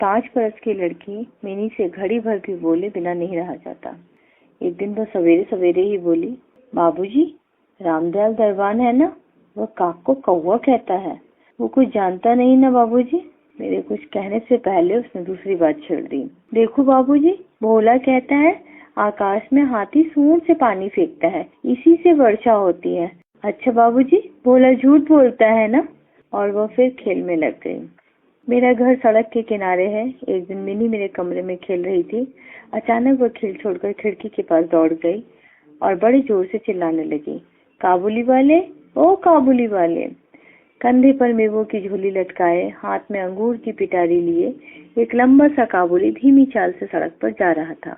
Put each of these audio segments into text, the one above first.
5 बरस की लड़की मिनी से घड़ी भर भी बोले बिना नहीं रहा जाता। एक दिन वो सवेरे सवेरे ही बोली, बाबूजी, रामदयाल दरबान है ना, वह काक को कौवा कहता है। वो कुछ जानता नहीं ना बाबूजी। मेरे कुछ कहने से पहले उसने दूसरी बात छेड़ दी। देखो बाबूजी, भोला कहता है आकाश में हाथी सूंड से पानी फेंकता है, इसी से वर्षा होती है। अच्छा बाबूजी, भोला झूठ बोलता है ना। और वह फिर खेल में लग गई। मेरा घर सड़क के किनारे है। एक दिन मिनी मेरे कमरे में खेल रही थी। अचानक वह खेल छोड़कर खिड़की के पास दौड़ गई और बड़े जोर से चिल्लाने लगी, काबुली वाले, ओ काबुली वाले। कंधे पर मेवों की झोली लटकाए, हाथ में अंगूर की पिटारी लिए एक लंबा सा काबुली धीमी चाल से सड़क पर जा रहा था।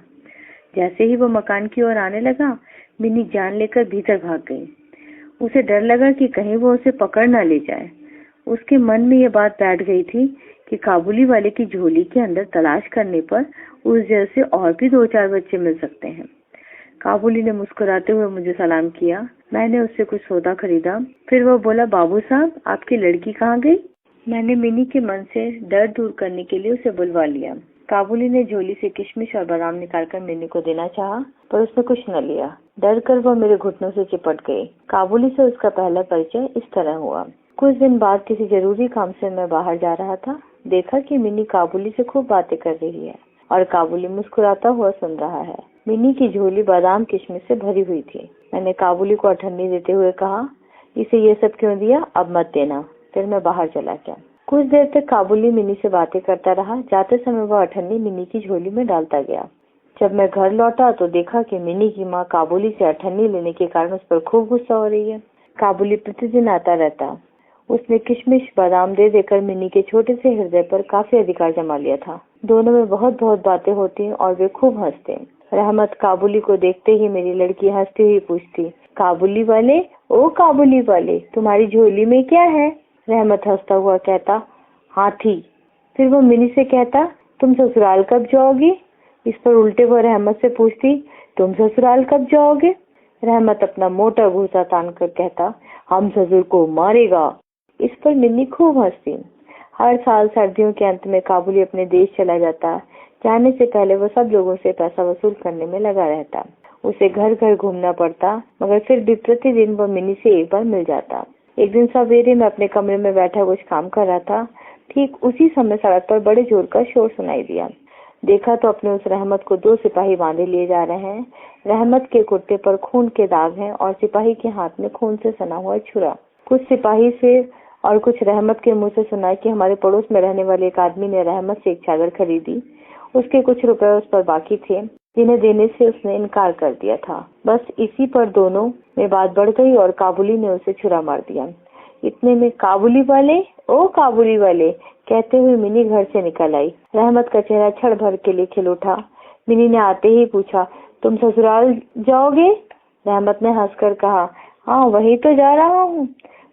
जैसे ही वो मकान की ओर आने लगा, मिनी जान लेकर भीतर भाग गई। उसे डर लगा कि कहीं वो उसे पकड़ न ले जाए। उसके मन में ये बात बैठ गई थी कि काबुली वाले की झोली के अंदर तलाश करने पर उस जैसे और भी 2-4 बच्चे मिल सकते हैं। काबुली ने मुस्कुराते हुए मुझे सलाम किया। मैंने उससे कुछ सौदा खरीदा। फिर वो बोला, बाबू साहब, आपकी लड़की कहाँ गई? मैंने मिनी के मन से डर दूर करने के लिए उसे बुलवा लिया। काबुली ने झोली से किशमिश और बादाम निकालकर मिनी को देना चाहा, पर उसने कुछ न लिया। डर कर वह मेरे घुटनों से चिपट गई। काबुली से उसका पहला परिचय इस तरह हुआ। कुछ दिन बाद किसी जरूरी काम से मैं बाहर जा रहा था। देखा कि मिनी काबुली से खूब बातें कर रही है और काबुली मुस्कुराता हुआ सुन रहा है। मिनी की झोली बादाम किशमिश से भरी हुई थी। मैंने काबुली को अठन्नी देते हुए कहा, इसे ये सब क्यों दिया, अब मत देना। फिर मैं बाहर चला गया। कुछ देर तक काबुली मिनी से बातें करता रहा। जाते समय वह अठन्नी मिनी की झोली में डालता गया। जब मैं घर लौटा तो देखा कि मिनी की माँ काबुली से अठन्नी लेने के कारण उस पर खूब गुस्सा हो रही है। काबुली प्रतिदिन आता रहता। उसने किशमिश बादाम दे देकर मिनी के छोटे से हृदय पर काफी अधिकार जमा लिया था। दोनों में बहुत बहुत बातें होती और वे खूब हंसते। रहमत काबुली को देखते ही मेरी लड़की हंसती हुई पूछती, काबुली वाले, ओ काबुली वाले, तुम्हारी झोली में क्या है? रहमत हंसता हुआ कहता, हाथी। फिर वो मिनी से कहता, तुम ससुराल कब जाओगी? इस पर उल्टे वो रहमत से पूछती, तुम ससुराल कब जाओगे? रहमत अपना मोटा घूंसा तान कर कहता, हम ससुर को मारेगा। इस पर मिनी खूब हंसती। हर साल सर्दियों के अंत में काबुली अपने देश चला जाता। जाने से पहले वो सब लोगों से पैसा वसूल करने में लगा रहता। उसे घर घर घूमना पड़ता, मगर फिर भी प्रतिदिन वो मिनी से एक बार मिल जाता। एक दिन सवेरे मैं अपने कमरे में बैठा कुछ काम कर रहा था। ठीक उसी समय सड़क पर बड़े जोर का शोर सुनाई दिया। देखा तो अपने उस रहमत को 2 सिपाही बांधे लिए जा रहे हैं। रहमत के कुर्ते पर खून के दाग हैं और सिपाही के हाथ में खून से सना हुआ छुरा। कुछ सिपाही से और कुछ रहमत के मुंह से सुना कि हमारे पड़ोस में रहने वाले एक आदमी ने रहमत से एक चादर खरीदी। उसके कुछ रुपए उस पर बाकी थे, जिन्हें देने से उसने इनकार कर दिया था। बस इसी पर दोनों में बात बढ़ गई और काबुली ने उसे छुरा मार दिया। इतने में काबुली वाले, ओ काबुली वाले कहते हुए मिनी घर से निकल आई। रहमत का चेहरा क्षण भर के लिए खिल उठा। मिनी ने आते ही पूछा, तुम ससुराल जाओगे? रहमत ने हंसकर कहा, हाँ, वही तो जा रहा हूँ।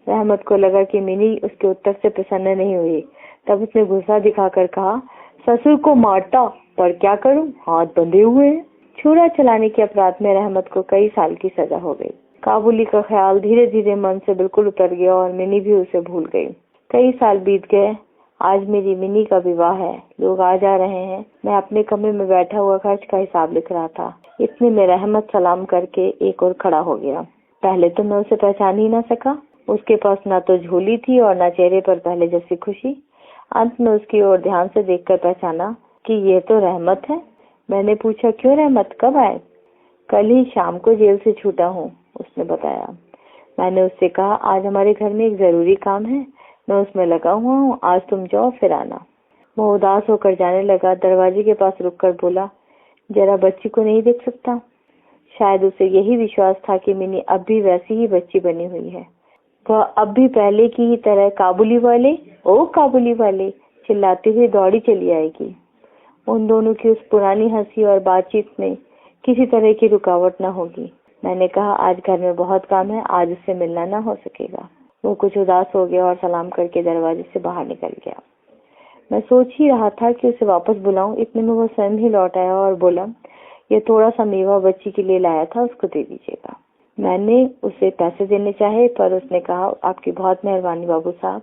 रहमत को लगा कि मिनी उसके उत्तर से प्रसन्न नहीं हुई। तब उसने गुस्सा दिखाकर कहा, ससुर को मारता, पर क्या करूं, हाथ बंधे हुए हैं। छुरा चलाने के अपराध में रहमत को कई साल की सजा हो गई। काबुली का ख्याल धीरे धीरे मन से बिल्कुल उतर गया और मिनी भी उसे भूल गई। कई साल बीत गए। आज मेरी मिनी का विवाह है। लोग आ जा रहे हैं। मैं अपने कमरे में बैठा हुआ खर्च का हिसाब लिख रहा था। इतने में रहमत सलाम करके एक और खड़ा हो गया। पहले तो मैं उसे पहचान ही न सका। उसके पास न तो झोली थी और न चेहरे पर पहले जैसी खुशी। अंत में उसकी ओर ध्यान से देखकर पहचाना कि यह तो रहमत है। मैंने पूछा, क्यों रहमत, कब आए? कल ही शाम को जेल से छूटा हूँ, उसने बताया। मैंने उससे कहा, आज हमारे घर में एक जरूरी काम है, मैं उसमें लगा हुआ हूँ, आज तुम जाओ फिर आना। वो उदास होकर जाने लगा। दरवाजे के पास रुककर बोला, जरा बच्ची को नहीं देख सकता? शायद उसे यही विश्वास था कि मिनी अब भी वैसी ही बच्ची बनी हुई है। वह अब भी पहले की ही तरह काबुली वाले, ओ काबुली वाले चिल्लाती हुई दौड़ी चली आएगी। उन दोनों की उस पुरानी हंसी और बातचीत में किसी तरह की रुकावट न होगी। मैंने कहा, आज घर में बहुत काम है, आज उससे मिलना न हो सकेगा। वो कुछ उदास हो गया और सलाम करके दरवाजे से बाहर निकल गया। मैं सोच ही रहा था कि उसे वापस बुलाऊं। इतने में वो स्वयं ही लौट आया और बोला, ये थोड़ा सा मेवा बच्ची के लिए लाया था, उसको दे दीजिएगा। मैंने उसे पैसे देने चाहे, पर उसने कहा, आपकी बहुत मेहरबानी बाबू साहब,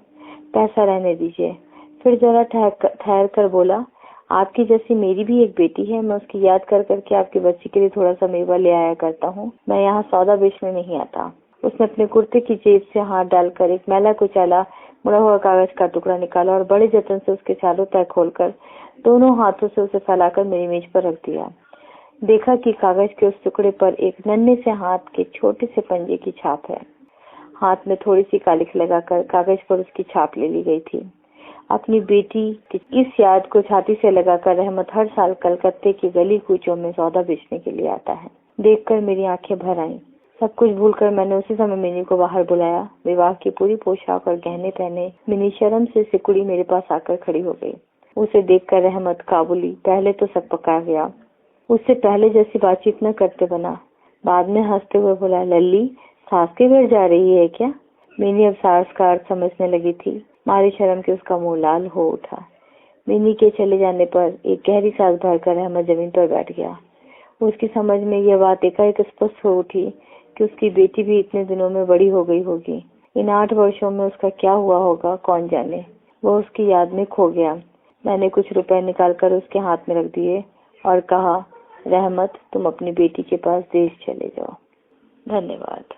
पैसा रहने दीजिए। फिर जरा ठहर कर बोला, आपकी जैसी मेरी भी एक बेटी है, मैं उसकी याद कर करके आपके बच्चे के लिए थोड़ा सा मेवा ले आया करता हूँ। मैं यहाँ सौदा बेचने नहीं आता। उसने अपने कुर्ते की जेब से हाथ डालकर एक मैला कुचैला मुड़ा हुआ कागज का टुकड़ा निकाला और बड़े जतन से उसके चारों तह खोलकर दोनों हाथों से उसे फैलाकर मेरी मेज पर रख दिया। देखा कि कागज के उस टुकड़े पर एक नन्हे से हाथ के छोटे से पंजे की छाप है। हाथ में थोड़ी सी कालिख लगाकर कागज पर उसकी छाप ले ली गई थी। अपनी बेटी की इस याद को छाती से लगाकर रहमत हर साल कलकत्ते की गली कूचों में सौदा बेचने के लिए आता है। देखकर मेरी आंखें भर आईं। सब कुछ भूलकर मैंने उसी समय मिनी को बाहर बुलाया। विवाह की पूरी पोशाक और गहने पहने मिनी शर्म से सिकुड़ी मेरे पास आकर खड़ी हो गई। उसे देखकर रहमत काबुली पहले तो सब पका गया। उससे पहले जैसी बातचीत न करते बना। बाद में हंसते हुए बोला, लल्ली सास के घर जा रही है क्या? मिनी अब सास का अर्थ समझने लगी थी। मारी शर्म के उसका मुंह लाल हो उठा। मिनी के चले जाने पर एक गहरी सांस भरकर रहमत जमीन पर बैठ गया। उसकी समझ में यह बात एकाएक स्पष्ट हो उठी कि उसकी बेटी भी इतने दिनों में बड़ी हो गई होगी। इन 8 वर्षों में उसका क्या हुआ होगा कौन जाने। वह उसकी याद में खो गया। मैंने कुछ रुपए निकालकर उसके हाथ में रख दिए और कहा, रहमत तुम अपनी बेटी के पास देश चले जाओ। धन्यवाद।